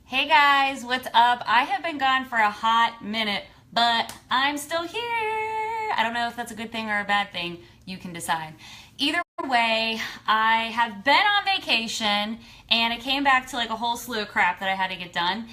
Hey guys, what's up? I have been gone for a hot minute, but I'm still here. I don't know if that's a good thing or a bad thing. You can decide. Either way, I have been on vacation and it came back to like a whole slew of crap that I had to get done.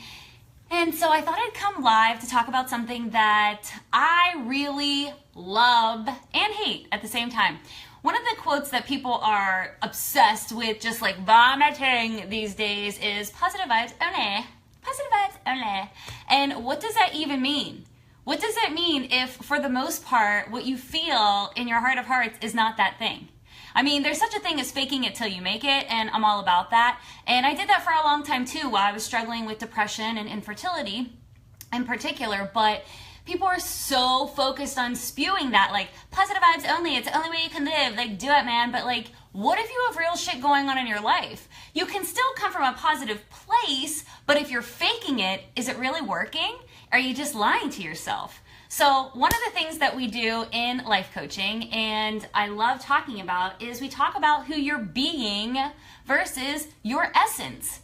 And so I thought I'd come live to talk about something that I really love and hate at the same time. One of the quotes that people are obsessed with, just like vomiting these days, is positive vibes only. Positive vibes only. And what does that even mean? What does it mean if, for the most part, what you feel in your heart of hearts is not that thing? I mean, there's such a thing as faking it till you make it, and I'm all about that. And I did that for a long time too, while I was struggling with depression and infertility in particular, but people are so focused on spewing that, like, positive vibes only, it's the only way you can live, like, do it, man. But, like, what if you have real shit going on in your life? You can still come from a positive place, but if you're faking it, is it really working? Are you just lying to yourself? So one of the things that we do in life coaching, and I love talking about, is we talk about who you're being versus your essence.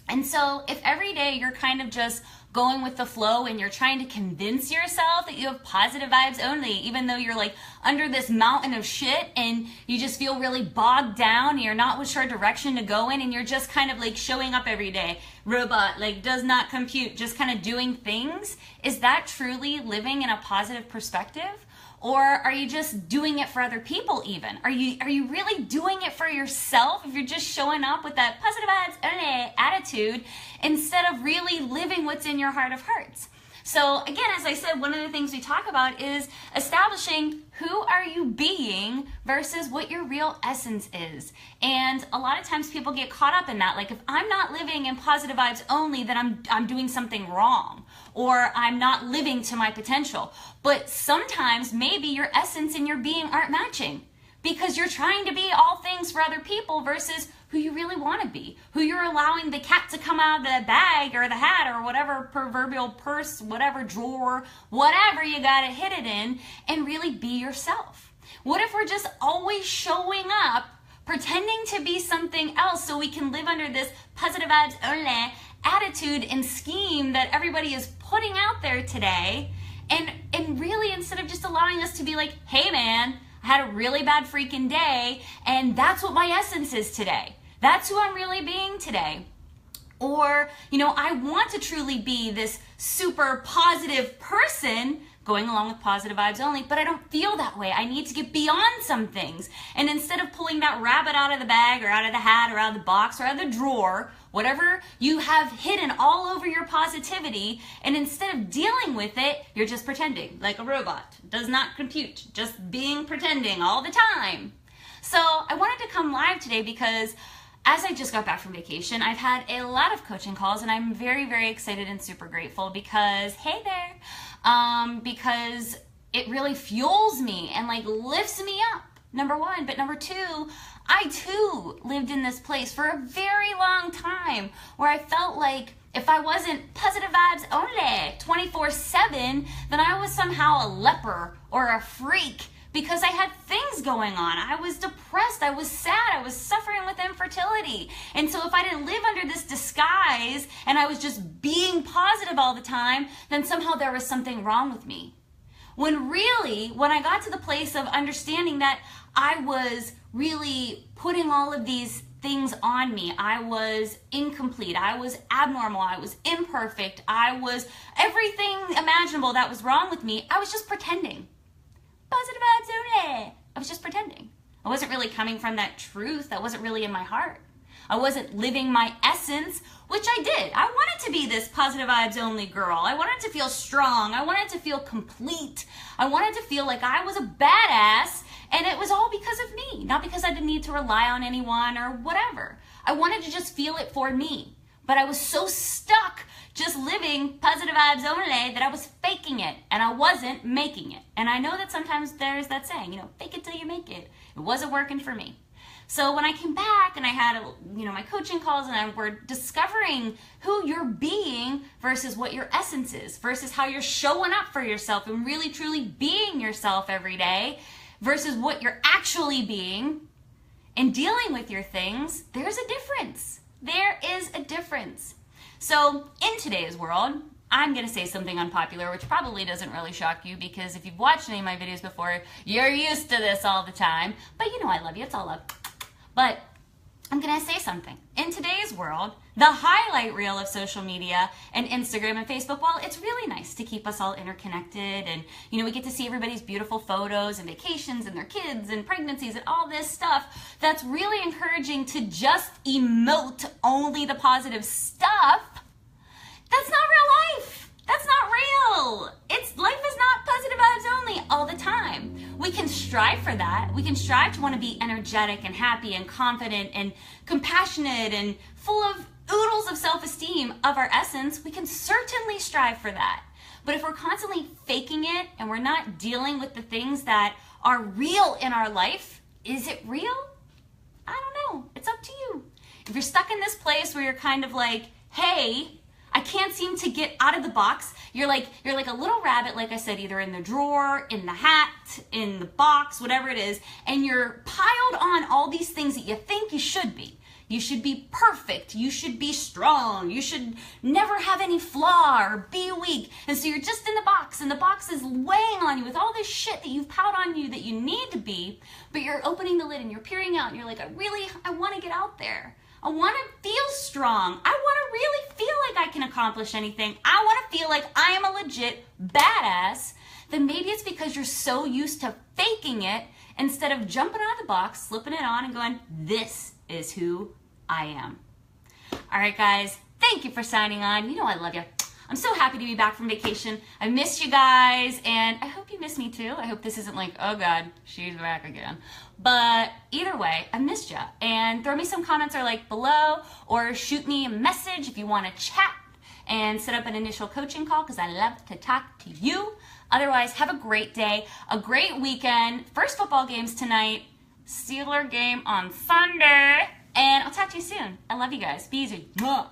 And so if every day you're kind of just going with the flow and you're trying to convince yourself that you have positive vibes only, even though you're like under this mountain of shit and you just feel really bogged down and you're not sure direction to go in and you're just kind of like showing up every day, robot, like does not compute, just kind of doing things, is that truly living in a positive perspective? Or are you just doing it for other people even? Are you really doing it for yourself if you're just showing up with that positive vibes only attitude instead of really living what's in your heart of hearts? So again, as I said, one of the things we talk about is establishing who are you being versus what your real essence is. And a lot of times people get caught up in that. Like, if I'm not living in positive vibes only, then I'm doing something wrong, or I'm not living to my potential. But sometimes maybe your essence and your being aren't matching, because you're trying to be all things for other people versus who you really want to be, who you're allowing the cat to come out of the bag or the hat or whatever proverbial purse, whatever drawer, whatever you got to hit it in, and really be yourself. What if we're just always showing up, pretending to be something else so we can live under this positive vibes only attitude and scheme that everybody is putting out there today, and really, instead of just allowing us to be like, hey man, I had a really bad freaking day, and that's what my essence is today. That's who I'm really being today. Or, I want to truly be this super positive person going along with positive vibes only, but I don't feel that way. I need to get beyond some things. And instead of pulling that rabbit out of the bag or out of the hat or out of the box or out of the drawer, whatever you have hidden all over your positivity, and instead of dealing with it, you're just pretending like a robot. Does not compute. Just being pretending all the time. So I wanted to come live today because as I just got back from vacation, I've had a lot of coaching calls, and I'm very, very excited and super grateful because, hey there, because it really fuels me and like lifts me up, number one. But number two, I too lived in this place for a very long time where I felt like if I wasn't positive vibes only 24/7, then I was somehow a leper or a freak, because I had things going on. I was depressed, I was sad, I was suffering with infertility. And so if I didn't live under this disguise and I was just being positive all the time, then somehow there was something wrong with me. When really, when I got to the place of understanding that I was really putting all of these things on me, I was incomplete, I was abnormal, I was imperfect, I was everything imaginable that was wrong with me, I was just pretending. Positive vibes only. I was just pretending. I wasn't really coming from that truth. That wasn't really in my heart. I wasn't living my essence, which I did. I wanted to be this positive vibes only girl. I wanted to feel strong. I wanted to feel complete. I wanted to feel like I was a badass, and it was all because of me, not because I didn't need to rely on anyone or whatever. I wanted to just feel it for me. But I was so stuck just living positive vibes only that I was faking it, and I wasn't making it. And I know that sometimes there's that saying, fake it till you make it. It wasn't working for me. So when I came back and I had, my coaching calls, and we're discovering who you're being versus what your essence is, versus how you're showing up for yourself and really truly being yourself every day versus what you're actually being and dealing with your things, there's a difference. There is a difference. So in today's world, I'm going to say something unpopular, which probably doesn't really shock you because if you've watched any of my videos before, you're used to this all the time. But you know I love you. It's all love. But I'm going to say something. In today's world, the highlight reel of social media and Instagram and Facebook, well, it's really nice to keep us all interconnected and, we get to see everybody's beautiful photos and vacations and their kids and pregnancies and all this stuff. That's really encouraging to just emote only the positive stuff. That's not real life. That's not real. Life is not positive vibes only all the time. We can strive for that. We can strive to want to be energetic and happy and confident and compassionate and full of oodles of self-esteem of our essence. We can certainly strive for that. But if we're constantly faking it and we're not dealing with the things that are real in our life, is it real? I don't know. It's up to you. If you're stuck in this place where you're kind of like, hey, I can't seem to get out of the box. You're like a little rabbit, like I said, either in the drawer, in the hat, in the box, whatever it is, and you're piled on all these things that you think you should be. You should be perfect. You should be strong. You should never have any flaw or be weak. And so you're just in the box, and the box is weighing on you with all this shit that you've piled on you that you need to be, but you're opening the lid and you're peering out and you're like, I want to get out there. I want to feel strong. I want to really feel like I can accomplish anything. I want to feel like I am a legit badass. Then maybe it's because you're so used to faking it instead of jumping out of the box, slipping it on and going, this is who I am. All right, guys, thank you for signing on. You know I love you. I'm so happy to be back from vacation. I missed you guys, and I hope you miss me too. I hope this isn't like, oh God, she's back again. But either way, I missed you. And throw me some comments or like below, or shoot me a message if you want to chat and set up an initial coaching call because I love to talk to you. Otherwise, have a great day, a great weekend. First football games tonight, Steeler game on Sunday, and I'll talk to you soon. I love you guys. Be easy. Bye.